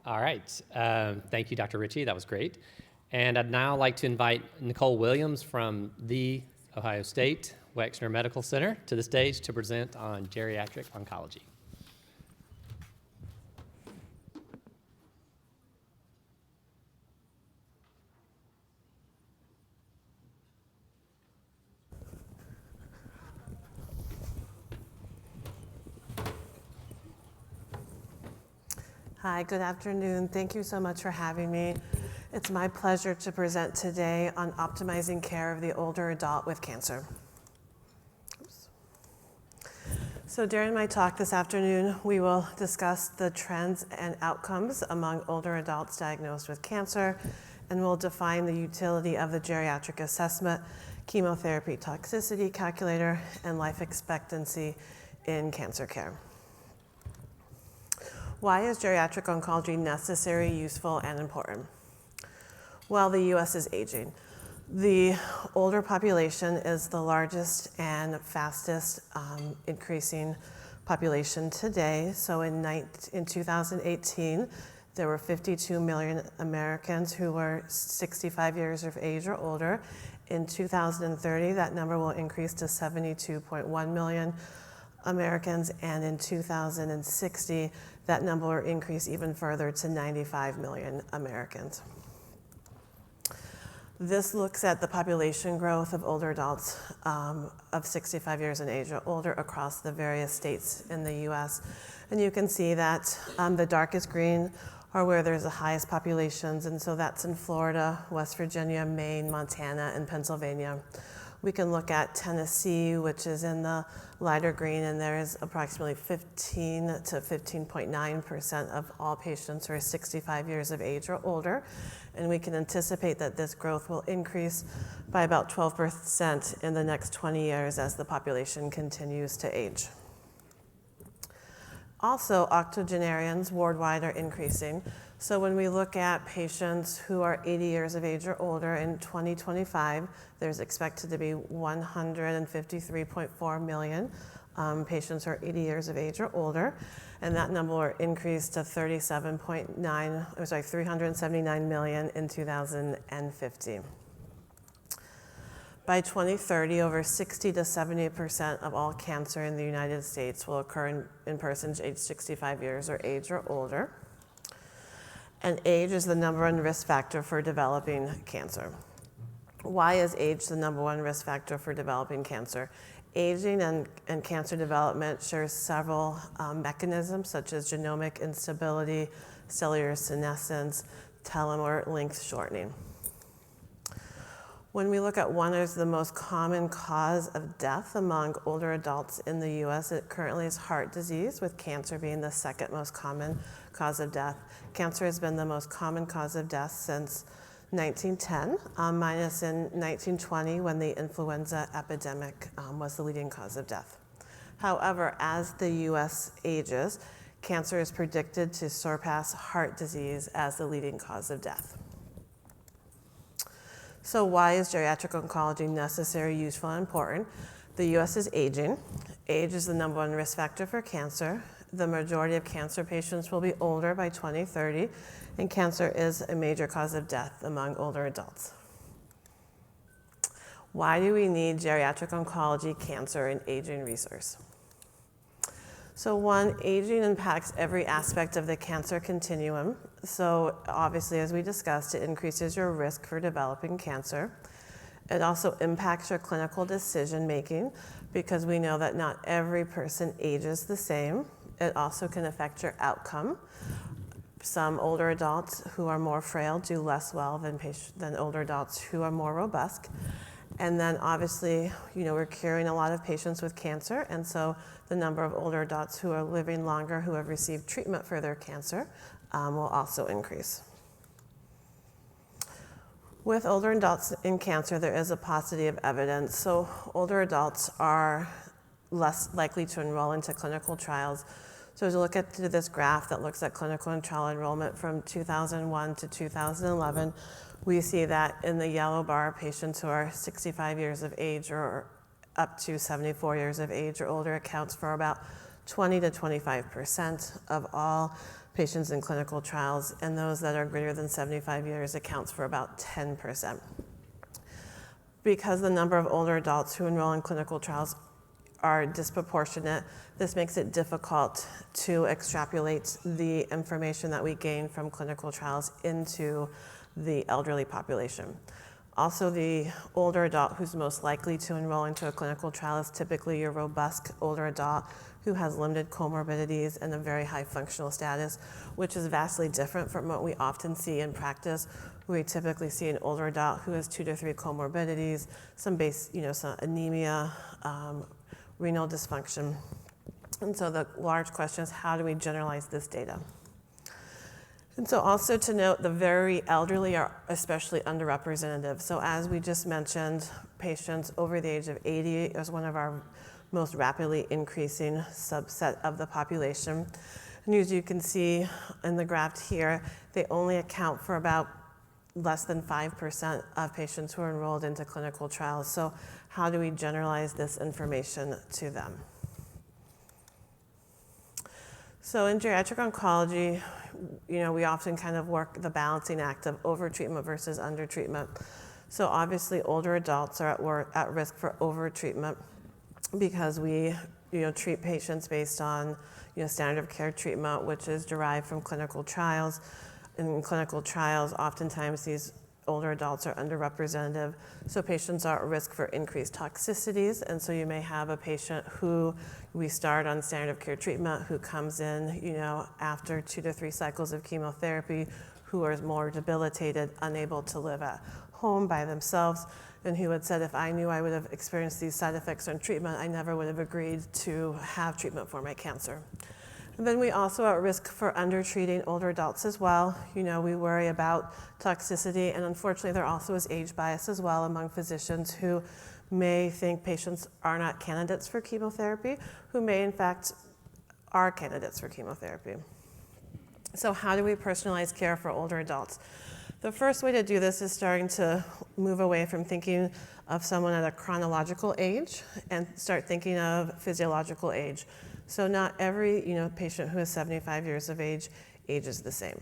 All right. Thank you, Dr. Ritchie. That was great. And I'd now like to invite Nicole Williams from the Ohio State Wexner Medical Center to the stage to present on geriatric oncology. Hi, good afternoon. Thank you so much for having me. It's my pleasure to present today on optimizing care of the older adult with cancer. Oops. So during my talk this afternoon, we will discuss the trends and outcomes among older adults diagnosed with cancer, and we'll define the utility of the geriatric assessment, chemotherapy toxicity calculator, and life expectancy in cancer care. Why is geriatric oncology necessary, useful, and important? Well, the US is aging. The older population is the largest and fastest increasing population today. So in 2018, there were 52 million Americans who were 65 years of age or older. In 2030, that number will increase to 72.1 million Americans, and in 2060, that number will increase even further to 95 million Americans. This looks at the population growth of older adults of 65 years in age or older across the various states in the US. And you can see that the darkest green are where there's the highest populations, and so that's in Florida, West Virginia, Maine, Montana, and Pennsylvania. We can look at Tennessee, which is in the lighter green, and there is approximately 15 to 15.9% of all patients who are 65 years of age or older. And we can anticipate that this growth will increase by about 12% in the next 20 years as the population continues to age. Also, octogenarians worldwide are increasing. So when we look at patients who are 80 years of age or older in 2025, there's expected to be 153.4 million patients who are 80 years of age or older, and that number will increase to 379 million in 2050. By 2030, over 60 to 70% of all cancer in the United States will occur in persons aged 65 years or age or older. And age is the number one risk factor for developing cancer. Why is age the number one risk factor for developing cancer? Aging and cancer development shares several mechanisms, such as genomic instability, cellular senescence, telomere length shortening. When we look at one of the most common cause of death among older adults in the US, it currently is heart disease, with cancer being the second most common cause of death. Cancer has been the most common cause of death since 1910, minus in 1920 when the influenza epidemic was the leading cause of death. However, as the US ages, cancer is predicted to surpass heart disease as the leading cause of death. So why is geriatric oncology necessary, useful, and important? The US is aging. Age is the number one risk factor for cancer. The majority of cancer patients will be older by 2030, and cancer is a major cause of death among older adults. Why do we need geriatric oncology, cancer, and aging resource? So one, aging impacts every aspect of the cancer continuum. So obviously, as we discussed, it increases your risk for developing cancer. It also impacts your clinical decision making because we know that not every person ages the same. It also can affect your outcome. Some older adults who are more frail do less well than older adults who are more robust. And then obviously, we're curing a lot of patients with cancer, and so the number of older adults who are living longer who have received treatment for their cancer will also increase. With older adults in cancer, there is a paucity of evidence. So older adults are less likely to enroll into clinical trials. So as you look at this graph that looks at clinical and trial enrollment from 2001 to 2011, we see that in the yellow bar, patients who are 65 years of age or up to 74 years of age or older accounts for about 20 to 25% of all patients in clinical trials, and those that are greater than 75 years accounts for about 10%. Because the number of older adults who enroll in clinical trials are disproportionate, this makes it difficult to extrapolate the information that we gain from clinical trials into the elderly population. Also, the older adult who's most likely to enroll into a clinical trial is typically your robust older adult who has limited comorbidities and a very high functional status, which is vastly different from what we often see in practice. We typically see an older adult who has 2 to 3 comorbidities, some anemia, renal dysfunction. And so the large question is, how do we generalize this data? And so also to note, the very elderly are especially underrepresented. So as we just mentioned, patients over the age of 80 is one of our most rapidly increasing subset of the population. And as you can see in the graph here, they only account for about less than 5% of patients who are enrolled into clinical trials. So how do we generalize this information to them? So in geriatric oncology, we often kind of work the balancing act of overtreatment versus undertreatment. So obviously older adults are at risk for overtreatment because we treat patients based on standard of care treatment, which is derived from clinical trials. In clinical trials, oftentimes these older adults are underrepresented, so patients are at risk for increased toxicities. And so you may have a patient who we start on standard of care treatment who comes in, after 2 to 3 cycles of chemotherapy, who are more debilitated, unable to live at home by themselves, and who had said, if I knew I would have experienced these side effects on treatment, I never would have agreed to have treatment for my cancer. And then we also are at risk for undertreating older adults as well. We worry about toxicity, and unfortunately there also is age bias as well among physicians who may think patients are not candidates for chemotherapy, who may in fact are candidates for chemotherapy. So how do we personalize care for older adults? The first way to do this is starting to move away from thinking of someone at a chronological age and start thinking of physiological age. So not every patient who is 75 years of age ages the same.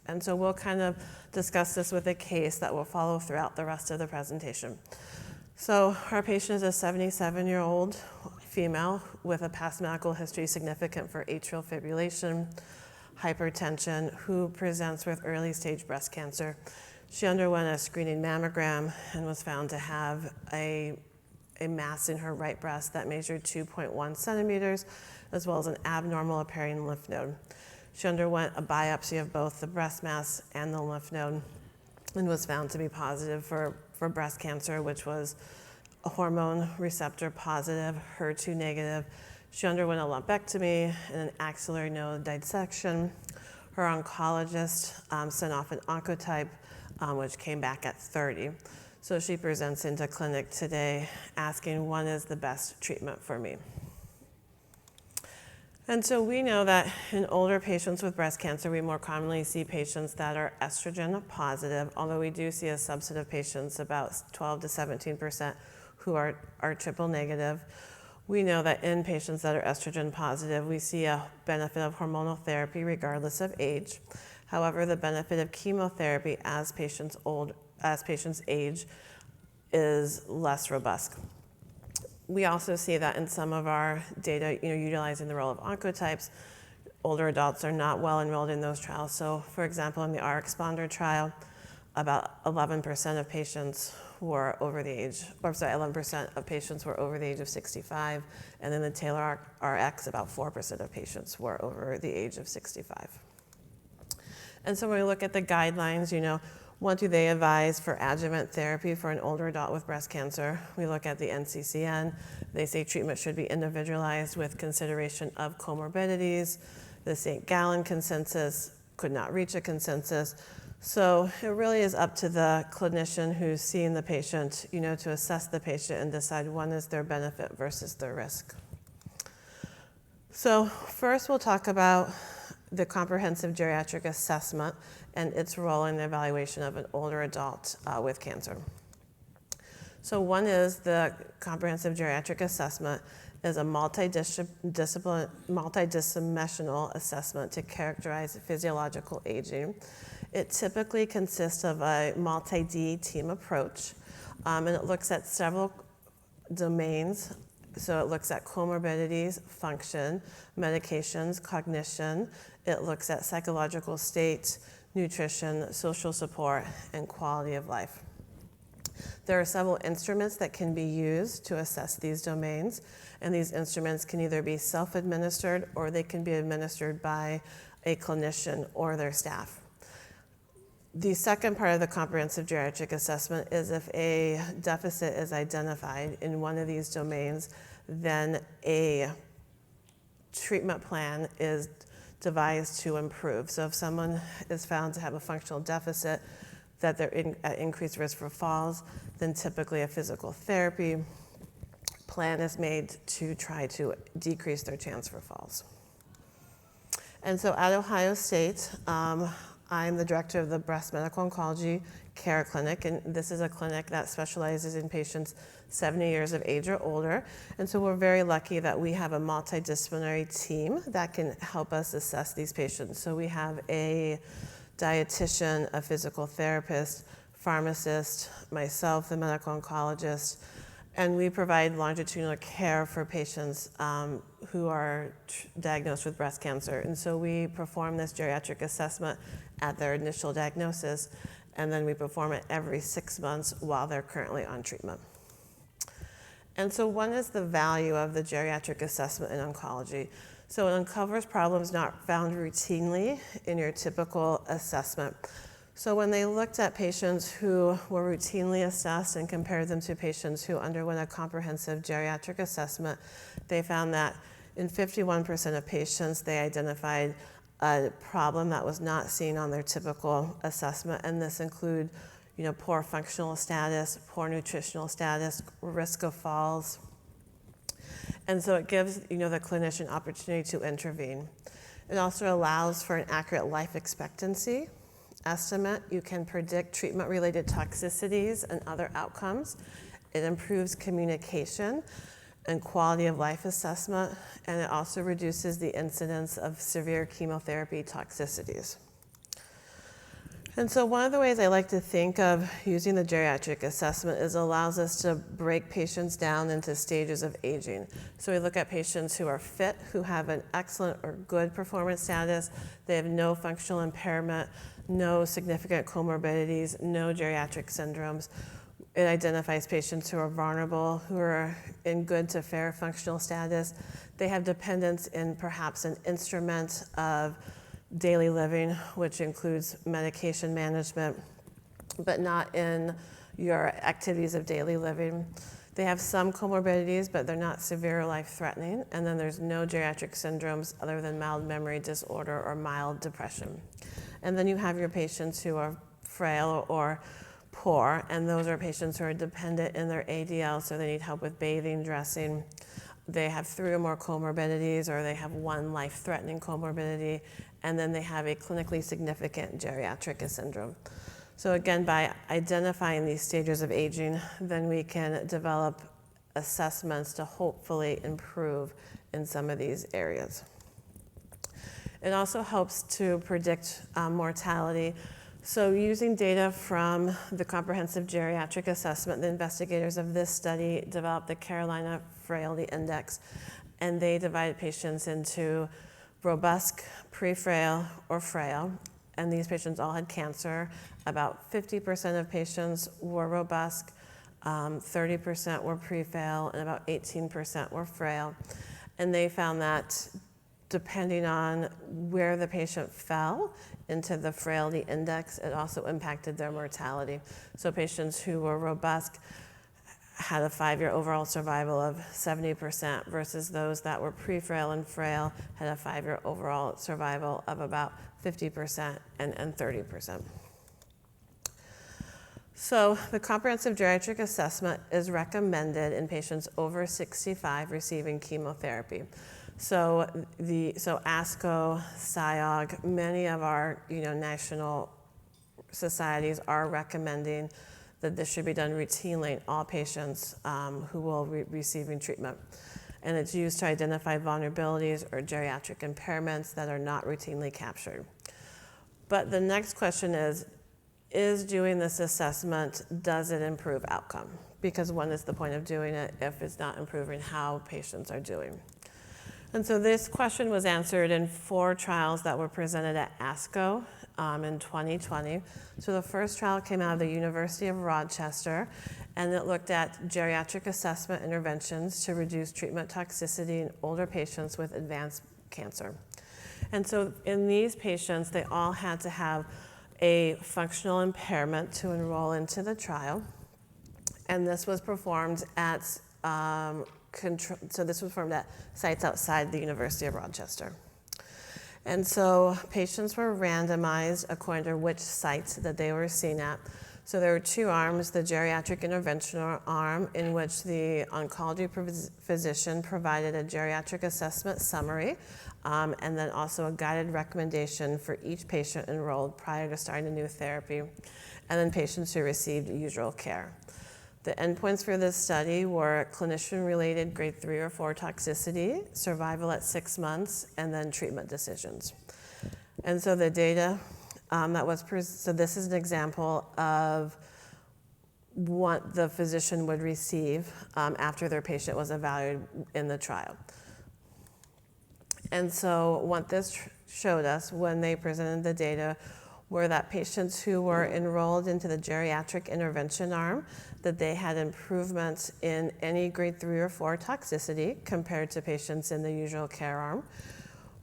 And so we'll kind of discuss this with a case that will follow throughout the rest of the presentation. So our patient is a 77-year-old female with a past medical history significant for atrial fibrillation, hypertension, who presents with early stage breast cancer. She underwent a screening mammogram and was found to have a mass in her right breast that measured 2.1 centimeters, as well as an abnormal appearing lymph node. She underwent a biopsy of both the breast mass and the lymph node and was found to be positive for breast cancer, which was a hormone receptor positive, HER2 negative. She underwent a lumpectomy and an axillary node dissection. Her oncologist sent off an oncotype, which came back at 30. So she presents into clinic today asking, when is the best treatment for me? And so we know that in older patients with breast cancer, we more commonly see patients that are estrogen positive, although we do see a subset of patients, about 12 to 17%, who are triple negative. We know that in patients that are estrogen positive, we see a benefit of hormonal therapy regardless of age. However, the benefit of chemotherapy as patients age is less robust. We also see that in some of our data, utilizing the role of oncotypes, older adults are not well enrolled in those trials. So for example, in the RxPonder trial, about 11% of patients were over the age, 11% of patients were over the age of 65. And in the Taylor Rx, about 4% of patients were over the age of 65. And so when we look at the guidelines, what do they advise for adjuvant therapy for an older adult with breast cancer? We look at the NCCN. They say treatment should be individualized with consideration of comorbidities. The St. Gallen consensus could not reach a consensus. So it really is up to the clinician who's seeing the patient, to assess the patient and decide when is their benefit versus their risk. So first we'll talk about the comprehensive geriatric assessment and its role in the evaluation of an older adult with cancer. So one is the comprehensive geriatric assessment is a multidimensional assessment to characterize physiological aging. It typically consists of a multi-D team approach, and it looks at several domains. So it looks at comorbidities, function, medications, cognition. It looks at psychological state, nutrition, social support, and quality of life. There are several instruments that can be used to assess these domains, and these instruments can either be self-administered or they can be administered by a clinician or their staff. The second part of the comprehensive geriatric assessment is if a deficit is identified in one of these domains, then a treatment plan is devised to improve. So if someone is found to have a functional deficit, that they're at increased risk for falls, then typically a physical therapy plan is made to try to decrease their chance for falls. And so at Ohio State, I'm the director of the Breast Medical Oncology Care Clinic, and this is a clinic that specializes in patients 70 years of age or older. And so we're very lucky that we have a multidisciplinary team that can help us assess these patients. So we have a dietitian, a physical therapist, pharmacist, myself, the medical oncologist, and we provide longitudinal care for patients who are diagnosed with breast cancer. And so we perform this geriatric assessment at their initial diagnosis, and then we perform it every 6 months while they're currently on treatment. And so what is the value of the geriatric assessment in oncology? So it uncovers problems not found routinely in your typical assessment. So when they looked at patients who were routinely assessed and compared them to patients who underwent a comprehensive geriatric assessment, they found that in 51% of patients, they identified a problem that was not seen on their typical assessment, and this include, poor functional status, poor nutritional status, risk of falls. And so it gives, the clinician opportunity to intervene. It also allows for an accurate life expectancy estimate. You can predict treatment-related toxicities and other outcomes. It improves communication and quality of life assessment, and it also reduces the incidence of severe chemotherapy toxicities. And so one of the ways I like to think of using the geriatric assessment is it allows us to break patients down into stages of aging. So we look at patients who are fit, who have an excellent or good performance status, they have no functional impairment, no significant comorbidities, no geriatric syndromes. It identifies patients who are vulnerable, who are in good to fair functional status. They have dependence in perhaps an instrument of daily living, which includes medication management, but not in your activities of daily living. They have some comorbidities, but they're not severe or life-threatening. And then there's no geriatric syndromes other than mild memory disorder or mild depression. And then you have your patients who are frail or poor, and those are patients who are dependent in their ADL, so they need help with bathing, dressing. They have 3 or more comorbidities, or they have 1 life-threatening comorbidity, and then they have a clinically significant geriatric syndrome. So again, by identifying these stages of aging, then we can develop assessments to hopefully improve in some of these areas. It also helps to predict mortality. So using data from the comprehensive geriatric assessment, the investigators of this study developed the Carolina Frailty Index, and they divided patients into robust, pre-frail, or frail, and these patients all had cancer. About 50% of patients were robust, 30% were pre-frail, and about 18% were frail. And they found that depending on where the patient fell into the frailty index, it also impacted their mortality. So patients who were robust had a 5-year overall survival of 70% versus those that were pre-frail and frail had a 5-year overall survival of about 50% and 30%. So the comprehensive geriatric assessment is recommended in patients over 65 receiving chemotherapy. So ASCO, SIOG, many of our national societies are recommending that this should be done routinely in all patients who will be receiving treatment. and it's used to identify vulnerabilities or geriatric impairments that are not routinely captured. But the next question is doing this assessment, does it improve outcome? Because when is the point of doing it if it's not improving how patients are doing? And so this question was answered in 4 trials that were presented at ASCO in 2020. So the first trial came out of the University of Rochester, and it looked at geriatric assessment interventions to reduce treatment toxicity in older patients with advanced cancer. And so in these patients, they all had to have a functional impairment to enroll into the trial. And this was performed at sites outside the University of Rochester. And so patients were randomized according to which sites that they were seen at. So there were 2 arms, the geriatric intervention arm, in which the oncology physician provided a geriatric assessment summary, and then also a guided recommendation for each patient enrolled prior to starting a new therapy, and then patients who received usual care. The endpoints for this study were clinician-related grade 3 or 4 toxicity, survival at 6 months, and then treatment decisions. And so the data so this is an example of what the physician would receive after their patient was evaluated in the trial. And so what this showed us when they presented the data were that patients who were enrolled into the geriatric intervention arm, that they had improvements in any grade 3 or 4 toxicity compared to patients in the usual care arm.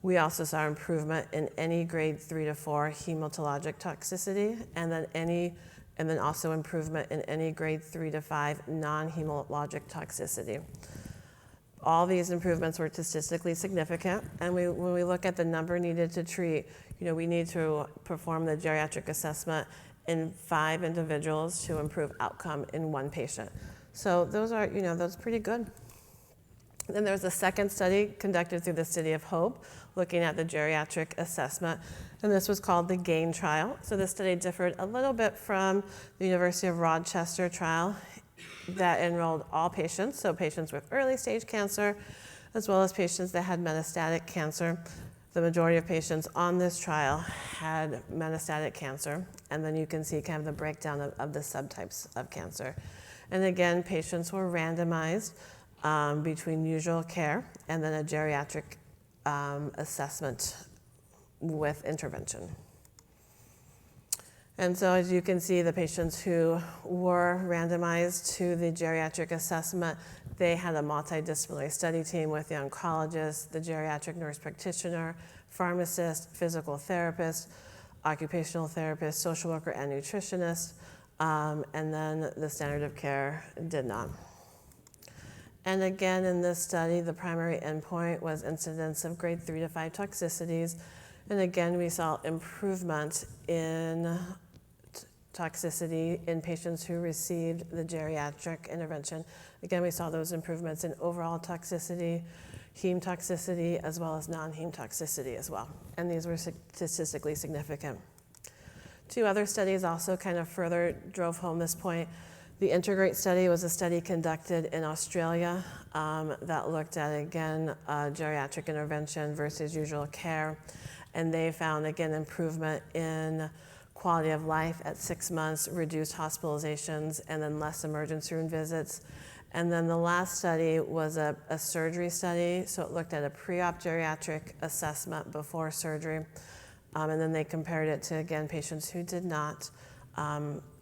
We also saw improvement in any grade 3 to 4 hematologic toxicity, and then also improvement in any grade 3 to 5 non-hematologic toxicity. All these improvements were statistically significant, and when we look at the number needed to treat, we need to perform the geriatric assessment in 5 individuals to improve outcome in 1 patient. So those are, those are pretty good. Then there's a second study conducted through the City of Hope looking at the geriatric assessment, and this was called the GAIN trial. So this study differed a little bit from the University of Rochester trial that enrolled all patients, so patients with early stage cancer, as well as patients that had metastatic cancer. The majority of patients on this trial had metastatic cancer, and then you can see kind of the breakdown of the subtypes of cancer. And again, patients were randomized between usual care and then a geriatric assessment with intervention. And so as you can see, the patients who were randomized to the geriatric assessment, they had a multidisciplinary study team with the oncologist, the geriatric nurse practitioner, pharmacist, physical therapist, occupational therapist, social worker, and nutritionist, and then the standard of care did not. And again, in this study, the primary endpoint was incidence of grade 3 to 5 toxicities. And again, we saw improvement in toxicity in patients who received the geriatric intervention. Again, we saw those improvements in overall toxicity, heme toxicity, as well as non-heme toxicity as well. And these were statistically significant. 2 other studies also kind of further drove home this point. The Integrate study was a study conducted in Australia that looked at, again, geriatric intervention versus usual care. And they found, again, improvement in quality of life at 6 months, reduced hospitalizations, and then less emergency room visits. And then the last study was a surgery study. So it looked at a pre-op geriatric assessment before surgery. And then they compared it to, again, patients who did not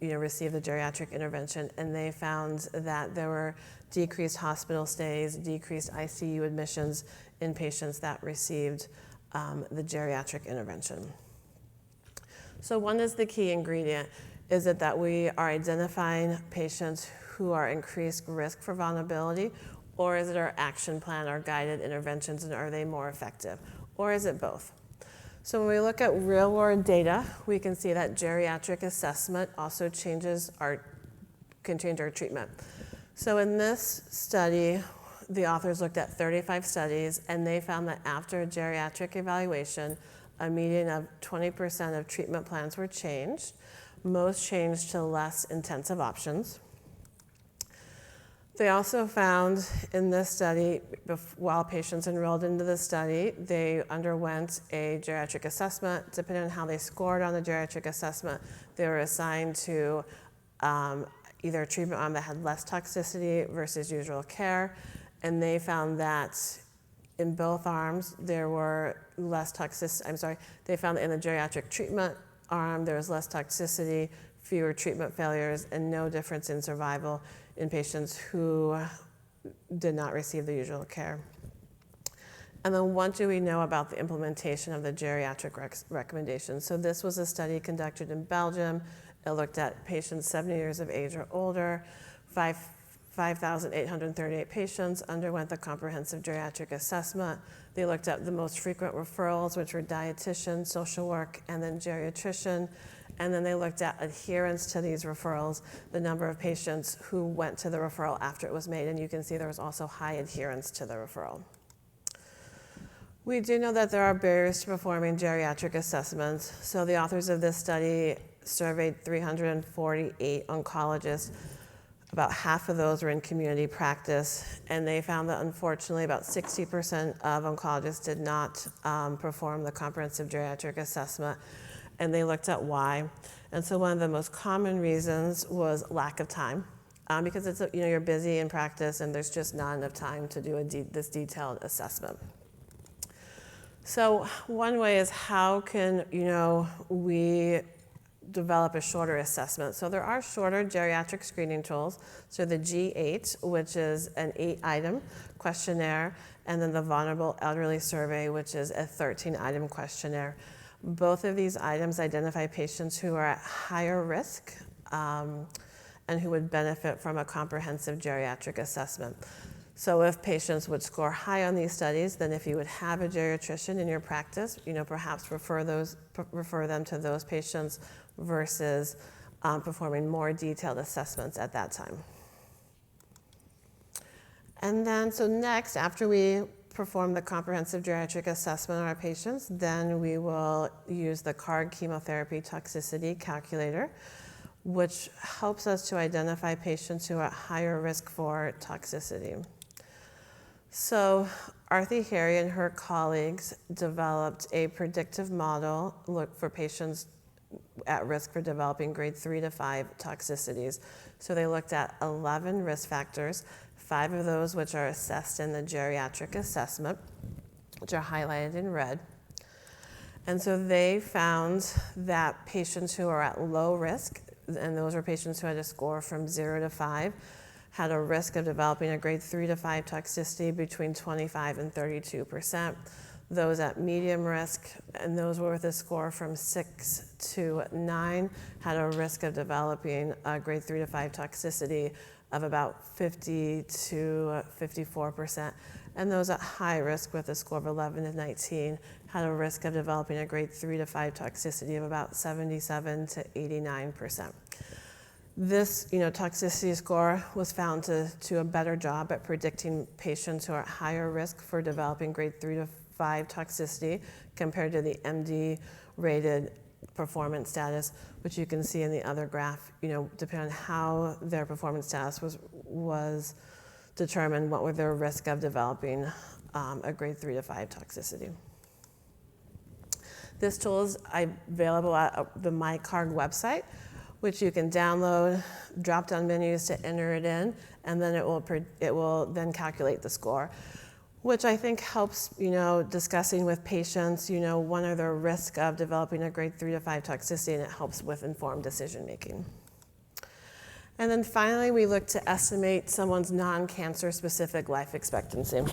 receive the geriatric intervention. And they found that there were decreased hospital stays, decreased ICU admissions in patients that received the geriatric intervention. So one is the key ingredient, is that we are identifying patients who are increased risk for vulnerability, or is it our action plan, our guided interventions, and are they more effective? Or is it both? So when we look at real world data, we can see that geriatric assessment also can change our treatment. So in this study, the authors looked at 35 studies, and they found that after a geriatric evaluation, a median of 20% of treatment plans were changed. Most changed to less intensive options. They also found in this study, while patients enrolled into the study, they underwent a geriatric assessment. Depending on how they scored on the geriatric assessment, they were assigned to either a treatment arm that had less toxicity versus usual care. And they found that in both arms, there were less toxicity. They found that in the geriatric treatment arm, there was less toxicity, fewer treatment failures, and no difference in survival in patients who did not receive the usual care. And then what do we know about the implementation of the geriatric recommendations? So this was a study conducted in Belgium. It looked at patients 70 years of age or older. 5,838 patients underwent the comprehensive geriatric assessment. They looked at the most frequent referrals, which were dietitian, social work, and then geriatrician. And then they looked at adherence to these referrals, the number of patients who went to the referral after it was made. And you can see there was also high adherence to the referral. We do know that there are barriers to performing geriatric assessments. So the authors of this study surveyed 348 oncologists. About half of those were in community practice, and they found that unfortunately about 60% of oncologists did not perform the comprehensive geriatric assessment, and they looked at why. And so one of the most common reasons was lack of time, because it's you're busy in practice and there's just not enough time to do this detailed assessment. So one way is how can we develop a shorter assessment. So there are shorter geriatric screening tools. So the G8, which is an 8-item questionnaire, and then the Vulnerable Elderly Survey, which is a 13-item questionnaire. Both of these items identify patients who are at higher risk and who would benefit from a comprehensive geriatric assessment. So if patients would score high on these studies, then if you would have a geriatrician in your practice, perhaps refer them to those patients versus performing more detailed assessments at that time. And then, so next, after we perform the comprehensive geriatric assessment on our patients, then we will use the CARG chemotherapy toxicity calculator, which helps us to identify patients who are at higher risk for toxicity. So Arthi Harry and her colleagues developed a predictive model for patients at risk for developing grade 3 to 5 toxicities. So they looked at 11 risk factors, 5 of those which are assessed in the geriatric assessment, which are highlighted in red. And so they found that patients who are at low risk, and those were patients who had a score from 0 to 5, had a risk of developing a grade 3 to 5 toxicity between 25 and 32%. Those at medium risk, and those were with a score from 6 to 9, had a risk of developing a grade 3 to 5 toxicity of about 50 to 54%. And those at high risk with a score of 11 to 19 had a risk of developing a grade 3 to 5 toxicity of about 77 to 89%. This toxicity score was found to do a better job at predicting patients who are at higher risk for developing grade 3 to 5 toxicity compared to the MD-rated performance status, which you can see in the other graph. Depending on how their performance status was determined, what were their risk of developing a grade 3 to 5 toxicity. This tool is available at the MyCARG website, which you can download, drop-down menus to enter it in, and then it will then calculate the score, which I think helps, discussing with patients, what are their risk of developing a grade 3 to 5 toxicity, and it helps with informed decision-making. And then finally, we look to estimate someone's non-cancer specific life expectancy.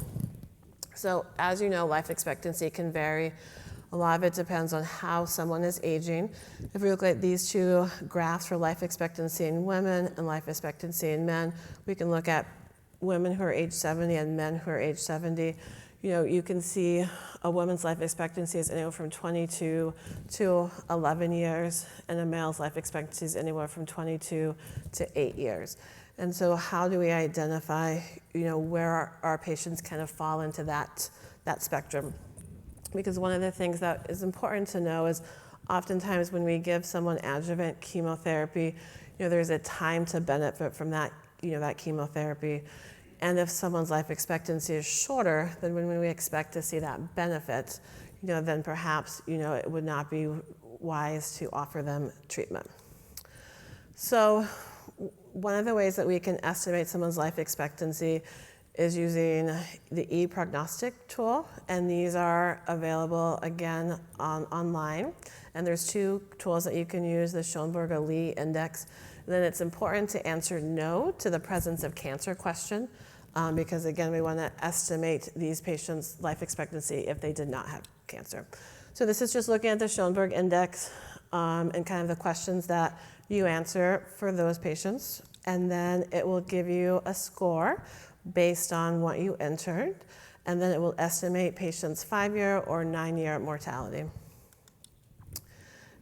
So as you know, life expectancy can vary. A lot of it depends on how someone is aging. If we look at these two graphs for life expectancy in women and life expectancy in men, we can look at women who are age 70 and men who are age 70. You can see a woman's life expectancy is anywhere from 22 to 11 years, and a male's life expectancy is anywhere from 22 to 8 years. And so how do we identify, where our patients kind of fall into that spectrum? Because one of the things that is important to know is oftentimes when we give someone adjuvant chemotherapy, there's a time to benefit from that that chemotherapy. And if someone's life expectancy is shorter than when we expect to see that benefit, then perhaps, it would not be wise to offer them treatment. So one of the ways that we can estimate someone's life expectancy is using the e-prognostic tool, and these are available again online. And there's two tools that you can use, the Schoenberg-Lee index. And then it's important to answer no to the presence of cancer question, because again, we want to estimate these patients' life expectancy if they did not have cancer. So this is just looking at the Schoenberg index and kind of the questions that you answer for those patients. And then it will give you a score based on what you entered. And then it will estimate patients' 5-year or 9-year mortality.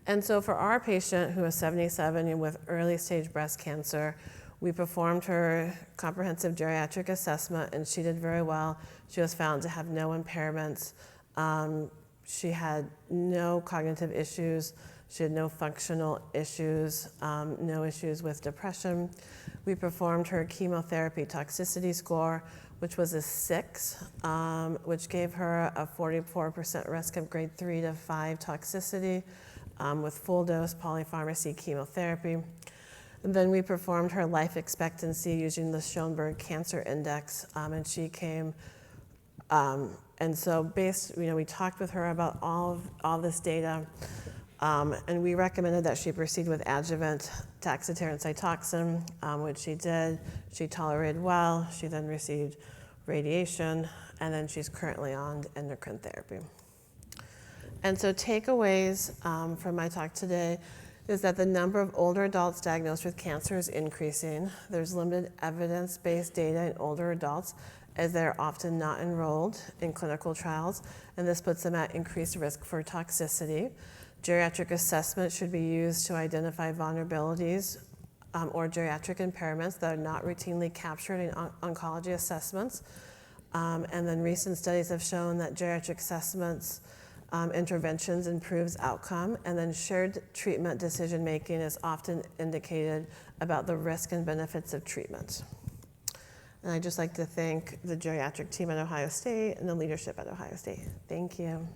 And so for our patient who is 77 and with early stage breast cancer, we performed her comprehensive geriatric assessment and she did very well. She was found to have no impairments. She had no cognitive issues. She had no functional issues, no issues with depression. We performed her chemotherapy toxicity score, which was a 6, which gave her a 44% risk of grade 3 to 5 toxicity with full dose polypharmacy chemotherapy. And then we performed her life expectancy using the Schoenberg Cancer Index, and she came. And so we talked with her about all this data, and we recommended that she proceed with adjuvant Taxotere and Cytoxan, which she did. She tolerated well. She then received radiation, and then she's currently on endocrine therapy. And so takeaways from my talk today is that the number of older adults diagnosed with cancer is increasing. There's limited evidence-based data in older adults, as they're often not enrolled in clinical trials, and this puts them at increased risk for toxicity. Geriatric assessment should be used to identify vulnerabilities or geriatric impairments that are not routinely captured in oncology assessments. And then recent studies have shown that geriatric assessments interventions improves outcome, and then shared treatment decision-making is often indicated about the risk and benefits of treatment. And I'd just like to thank the geriatric team at Ohio State and the leadership at Ohio State. Thank you.